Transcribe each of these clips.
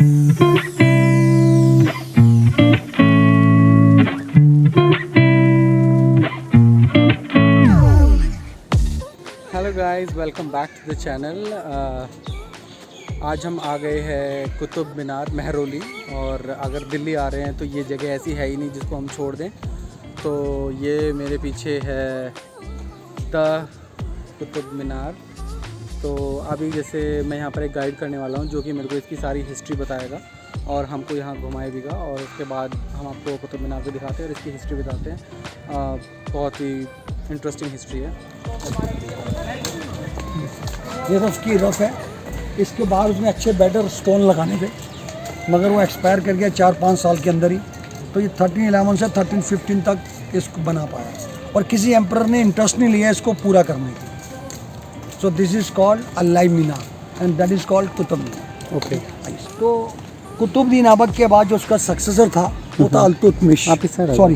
Hello guys, welcome back to the channel. आज हम आ गए हैं कुतुब मीनार मेहरौली, और अगर दिल्ली आ रहे हैं तो ये जगह ऐसी है ही नहीं जिसको हम छोड़ दें। तो ये मेरे पीछे है द कुतुब मीनार। तो अभी जैसे मैं यहाँ पर एक गाइड करने वाला हूँ जो कि मेरे को इसकी सारी हिस्ट्री बताएगा और हमको यहाँ घुमाएगा, और उसके बाद हम आपको कुतुब मीनार को दिखाते हैं और इसकी हिस्ट्री बताते हैं। बहुत ही इंटरेस्टिंग हिस्ट्री है। ये रफ की रफ है। इसके बाद उसमें अच्छे बेटर स्टोन लगाने थे, मगर वो एक्सपायर कर गया 4-5 साल के अंदर ही। तो ये 1311 से 1315 तक इसको बना पाया, और किसी एम्परर ने इंटरेस्ट नहीं लिया इसको पूरा करने की। So this is called Alai Minar and that is called Qutub Minar. Okay. तो कुतुबुद्दीन ऐबक के बाद जो उसका सक्सेसर था वो था अल्तुतमिश। सॉरी,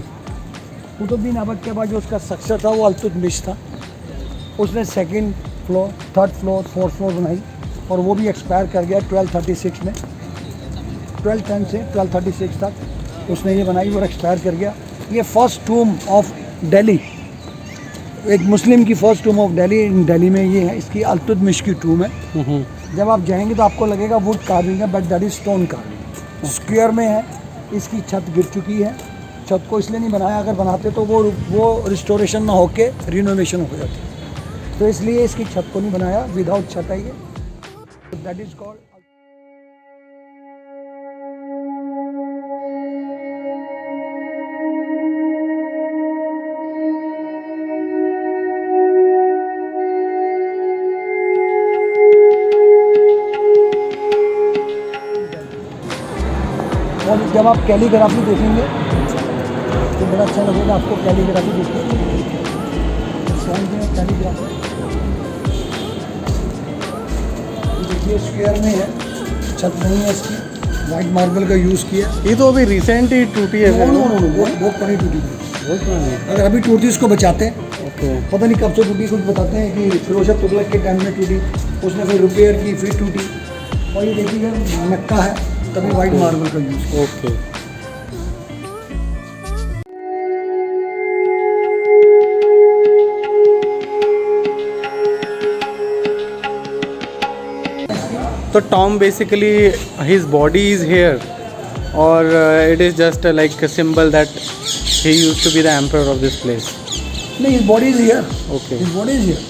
कुतुबुद्दीन ऐबक के बाद जो उसका सक्सेसर था वो अल्तुतमिश था। उसने second floor, third floor, fourth floor बनाई, और वो भी एक्सपायर कर गया 1236 में। 1210 से 1236 तक उसने ये बनाई और एक्सपायर कर गया। ये फर्स्ट टूम ऑफ दिल्ली, एक मुस्लिम की फर्स्ट टूम ऑफ दिल्ली, इन दिल्ली में ये है। इसकी अल्तुतमिश की टूम है। जब आप जाएंगे तो आपको लगेगा वुड कार्विंग है, but that is stone carving. Square में है। इसकी छत गिर चुकी है। छत को इसलिए नहीं बनाया, अगर बनाते तो वो रिस्टोरेशन ना होके रिनोवेशन हो जाती, तो इसलिए इसकी छत को नहीं बनाया। विदाउट छत है ये। That is called. और जब आप कैलीग्राफी देखेंगे तो बड़ा अच्छा लगेगा आपको कैलीग्राफी देखिए। कैलीग्राफी देखिए, स्क्वायर में है, छत नहीं है इसकी, वाइट मार्बल का यूज़ किया। ये तो अभी रिसेंट ही टूटी है। बहुत पुरानी टूटी थी। अगर अभी टूटती उसको बचाते हैं। ओके। पता नहीं कब से टूटी, कुछ बताते हैं कि फिरोज तुगलक के टाइम में टूटी, उसने फिर रिपेयर की, फिर टूटी। और ये देखिए मक्का है, तभी वाइट मार्बल का यूज़। ओके। तो tomb basically his body is here, और it is just like a symbol that he used to be the emperor of this place. नहीं, his body is here. Okay. His body is here.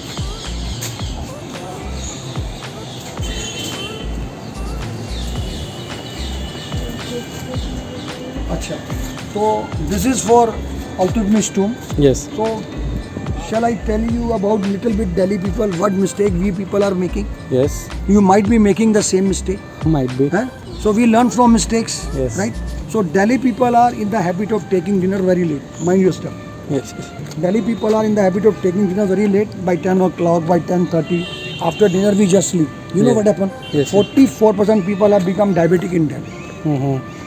अच्छा, तो this is for Iltutmish tomb. Yes. So shall I tell you about little bit Delhi people, what mistake we people are making? Yes. You might be making the same mistake. Might be. Huh? So we learn from mistakes. Yes. Right? So Delhi people are in the habit of taking dinner very late. Mind your stuff. Yes. Delhi people are in the habit of taking dinner very late, by 10 o'clock, by 10:30. After dinner we just sleep. You know Yeah. what happened? Yes. 44% people have become diabetic in Delhi.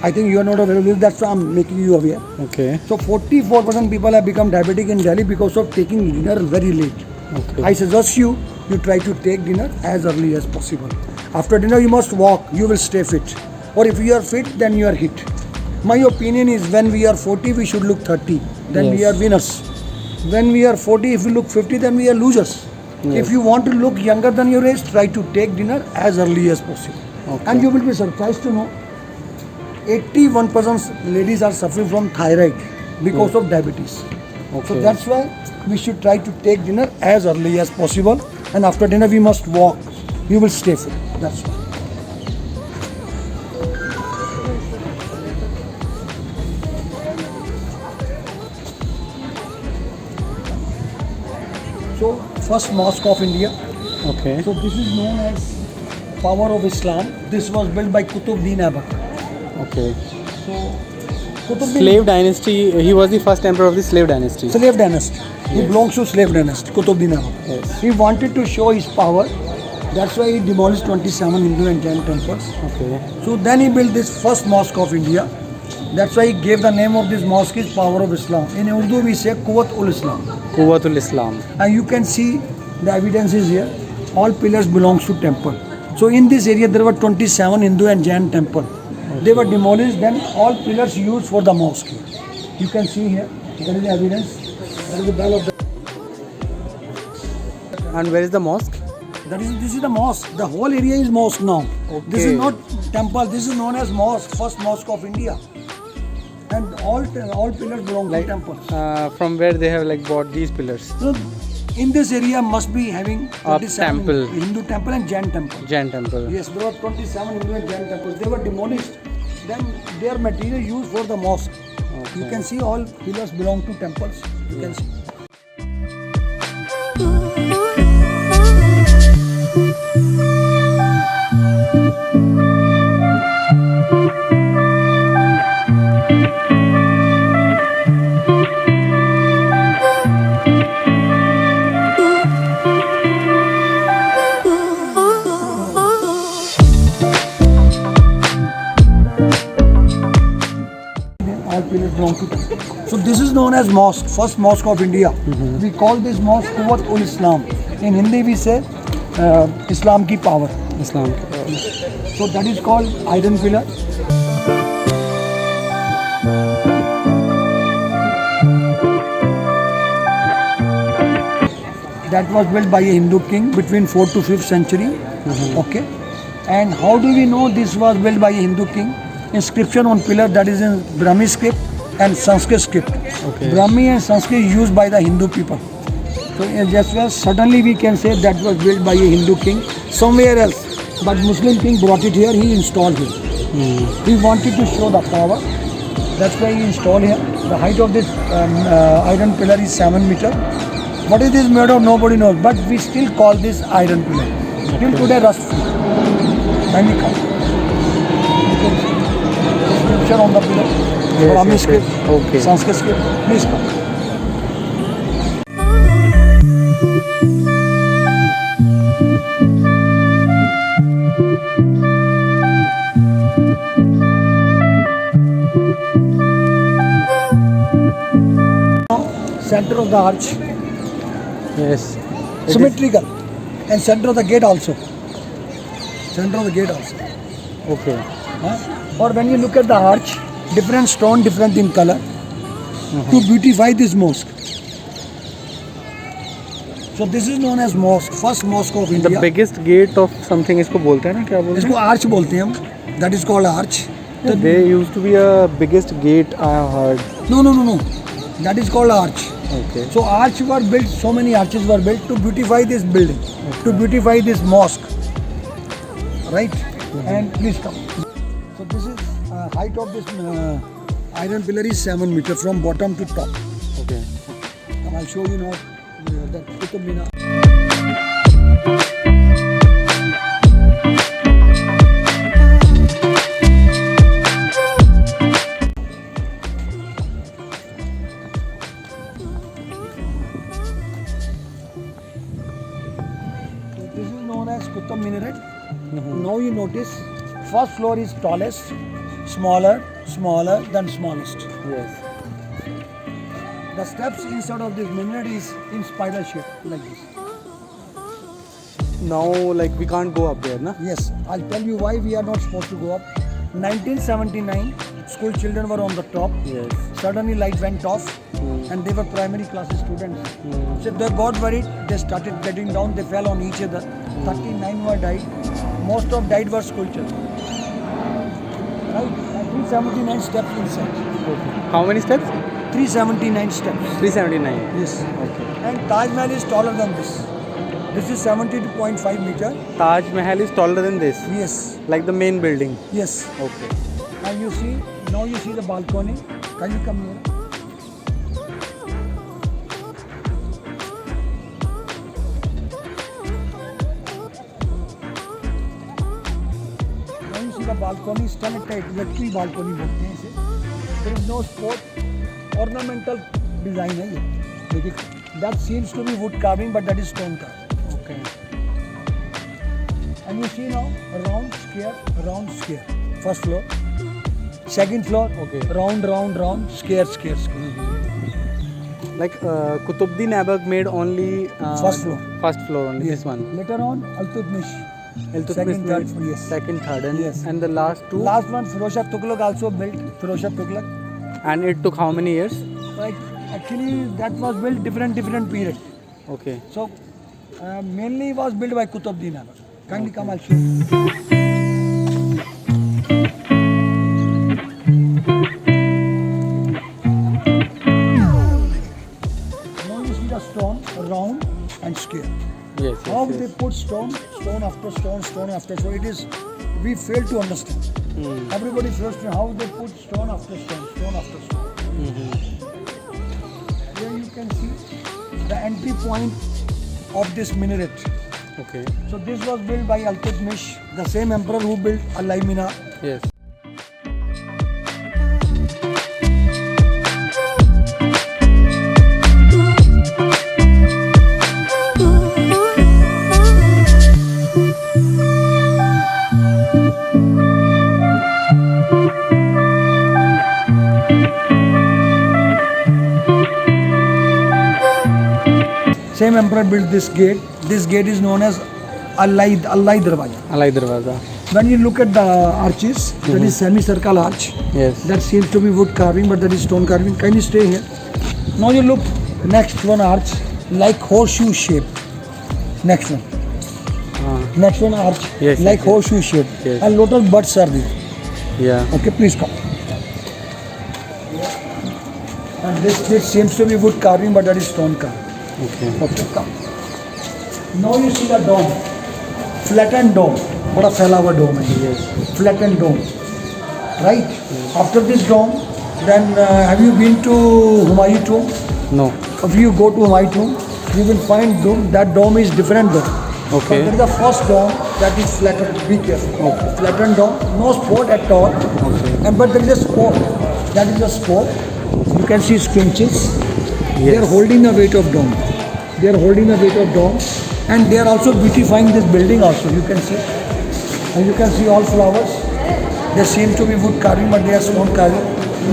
I think you are not aware of this, that's why I'm making you aware. Okay. So 44% people have become diabetic in Delhi because of taking dinner very late. Okay. I suggest you try to take dinner as early as possible. After dinner you must walk, you will stay fit. Or if you are fit, then you are hit. My opinion is when we are 40, we should look 30. Then we Yes. are winners. When we are 40, if we look 50, then we are losers. Yes. If you want to look younger than your age, try to take dinner as early as possible. Okay. And you will be surprised to know 81% ladies are suffering from thyroid because of diabetes. Okay. So that's why we should try to take dinner as early as possible, and after dinner we must walk. You will stay fit. That's why. So first mosque of India. Okay. So this is known as Power of Islam. This was built by Kutubuddin Aibak. Okay. So Kutubuddin, Slave dynasty. He was the first emperor of the slave dynasty. slave dynasty. He Yes. belongs to slave dynasty, Kutubuddin Aibak. Yes. He wanted to show his power. That's why he demolished 27 Hindu and Jain temples. Okay. So then he built this first mosque of India. That's why he gave the name of this mosque is Power of Islam. In Urdu we say Quwwat ul Islam. Quwwatul Islam. And you can see the evidence is here. All pillars belongs to temple. So in this area there were 27 Hindu and Jain temple. They were demolished. Then all pillars used for the mosque. You can see here. There is the evidence. There is the bell of the. And where is the mosque? This is the mosque. The whole area is mosque now. This is Okay. not temple. This is known as mosque. First mosque of India. And all pillars belong to temples. From where they have like bought these pillars? So in this area must be having A 27 temple. Hindu temple and Jain temple. Jain temple. Yes, there were 27 Hindu and Jain temples. They were demolished. Then their material used for the mosque. Okay. You can see all pillars belong to temples. You can see. All pillars belong to temple. So this is known as mosque, first mosque of India. We call this mosque Quwwat ul Islam. In Hindi we say Islam ki power. Islam. So that is called iron pillar. That was built by a Hindu king between 4th to 5th century. Okay. And how do we know this was built by a Hindu king? Inscription on pillar, that is in Brahmi script and Sanskrit script. Okay. Brahmi and Sanskrit used by the Hindu people. So just well, certainly we can say that was built by a Hindu king somewhere else. But Muslim king brought it here, he installed it. He wanted to show the power. That's why he installed here. The height of this iron pillar is 7 meter. What it is made of, nobody knows. But we still call this iron pillar. Till today rust free. Kindly come. Inscription on the pillar. Brahmi script. Okay. Sanskrit script. Please come. Center of the arch, Yes. symmetrical, and center of the gate also. Center of the gate also. Okay. Or when you look at the arch, different stone, different in color, to beautify this mosque. So this is known as mosque, first mosque of The India. biggest gate of something इसको बोलते हैं ना, क्या बोलते इसको arch बोलते हैं हम. That is called arch. हैं? There used to be a biggest gate I have heard. No. That is called arch. Okay. So arch were built, so many arches were built to beautify this building, to beautify this mosque. Right? And please come. So this is height of this iron pillar is 7 meter from bottom to top. Okay. And I'll show you now that Qutub Minar. So this is known as Qutub Minaret. Now you notice, first floor is tallest, smaller than smallest. Yes. The steps inside of this minaret is in spiral shape like this. Now like we can't go up there, na? Yes, I'll tell you why we are not supposed to go up. 1979, school children were on the top. Yes. Suddenly light went off and they were primary classes students. So they got worried, they started getting down, they fell on each other. 39 were died. Most of died were school children. Right? And 379 steps inside. Okay. How many steps? 379 steps. 379. Yes. Okay. And Taj Mahal is taller than this. This is 72.5 meter. Taj Mahal is taller than this, Yes. like the main building. Yes. Okay. And you see, now you see the balcony. Can you come here? Now you see the balcony, stalactite, electric balcony बोलते हैं इसे. There is no sport, ornamental design है ये. देखिए, that seems to be wood carving, but that is stone carving. Okay. And you see now, round square. First floor. Second floor, Okay. round, square. Like Qutbuddin Aibak made only First floor. First floor only. Yes. This one. Later on, Altutmish Iltutmish Second, third, yes. second, third, and Yes. and the last two. Last one, Firoz Shah Tughlaq also built. Firoz Shah Tughlaq. And it took how many years? Like actually, that was built different period. Okay. So mainly was built by Qutbuddin Aibak. Kindly come, I'll show you. Now you see the stone round and square. Yes. How Yes. they put stone after stone after. So it is, we fail to understand. Everybody fails to how they put stone after stone after stone. Here you can see the entry point of this minaret. Okay. So this was built by Iltutmish, the same emperor who built Alai Minar. Yes. Same emperor built this gate. This gate is known as Alai Darwaza. Alai Darwaza. When you look at the arches, that is semicircle arch. Yes. That seems to be wood carving, but that is stone carving. Can you stay here? Now you look next one arch like horseshoe shape. Next one. Next one arch Yes, like yes, yes. horseshoe shape. Yes. And lot of buds are there. Yeah. Okay, please come. And this seems to be wood carving, but that is stone carving. Okay. Okay, come. Now you see the dome. Flattened dome. What a fella of a dome है. Yes. Flattened dome. Right? After this dome, then have you been to Humayun tomb? No. If you go to Humayun tomb, you will find dome. That dome is different dome. Okay. But that is the first dome that is flattened. Be careful. Okay. Flattened dome, no sport at all. Okay. And but there is a sport. That is a sport. You can see squinches. They are Yes. holding the weight of dome. They are holding the weight of dome, and they are also beautifying this building. Also, you can see, and you can see all flowers. They seem to be wood carving, but they are stone carving.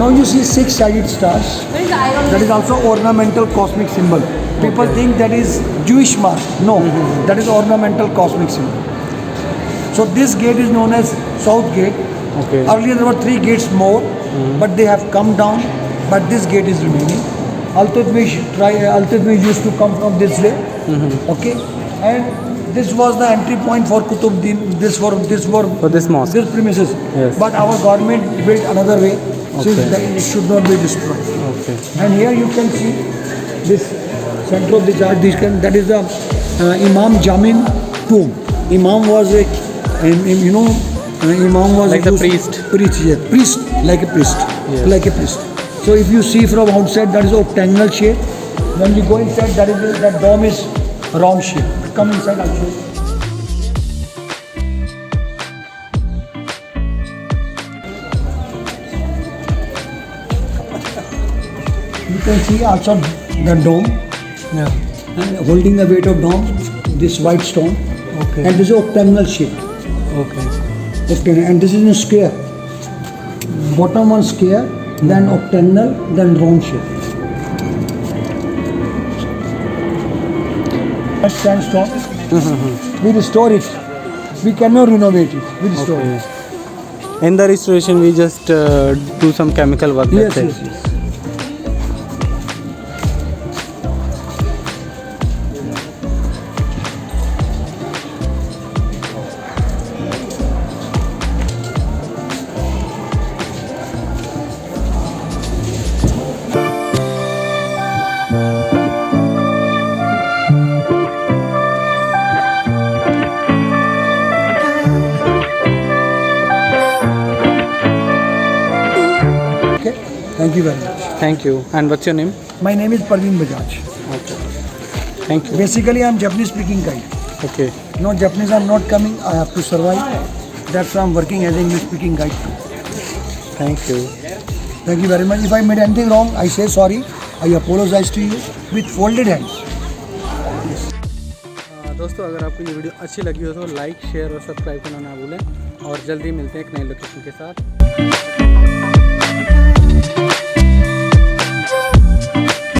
Now you see six-sided stars. That is also ornamental cosmic symbol. People think that is Jewish mask. No, that is ornamental cosmic symbol. So this gate is known as South Gate. Okay. Earlier there were 3 gates more, but they have come down. But this gate is remaining. Iltutmish used to come from this way. Okay, and this was the entry point for Qutbuddin. For this mosque. This premises. Yes. But our government built another way, since Okay. that it should not be destroyed. Okay. And here you can see this center of the chart. That is the Imam Jamin tomb. Imam was a, Imam was Like the used- priest. Priest, yeah. Priest, like a priest. Yes. Like a priest. So if you see from outside, that is octagonal shape. When you go inside, that dome is round shape. Come inside, I'll show you. You can see also the dome. Yeah. And holding the weight of dome, this white stone. Okay. And this is octagonal shape. Okay. Octagonal. And this is in square. Bottom one square, then octagonal, then round shape. Sandstone. We restore it. We cannot renovate it. We restore it. Okay. In the restoration, we just do some chemical work. Yes, that's it. yes, yes. Okay. Thank you very much. Thank you. And what's your name? My name is Parveen Bajaj. Okay. Thank you. Basically, I'm Japanese speaking guy. Okay. No Japanese, I'm not coming. I have to survive. That's why I'm working as English speaking guide too. Thank you. Thank you very much. If I made anything wrong, I say sorry. I apologize to you with folded hands. दोस्तों अगर आपको ये video अच्छी लगी हो तो like share और subscribe करना ना भूलें और जल्दी मिलते हैं एक नई लोकेशन के साथ।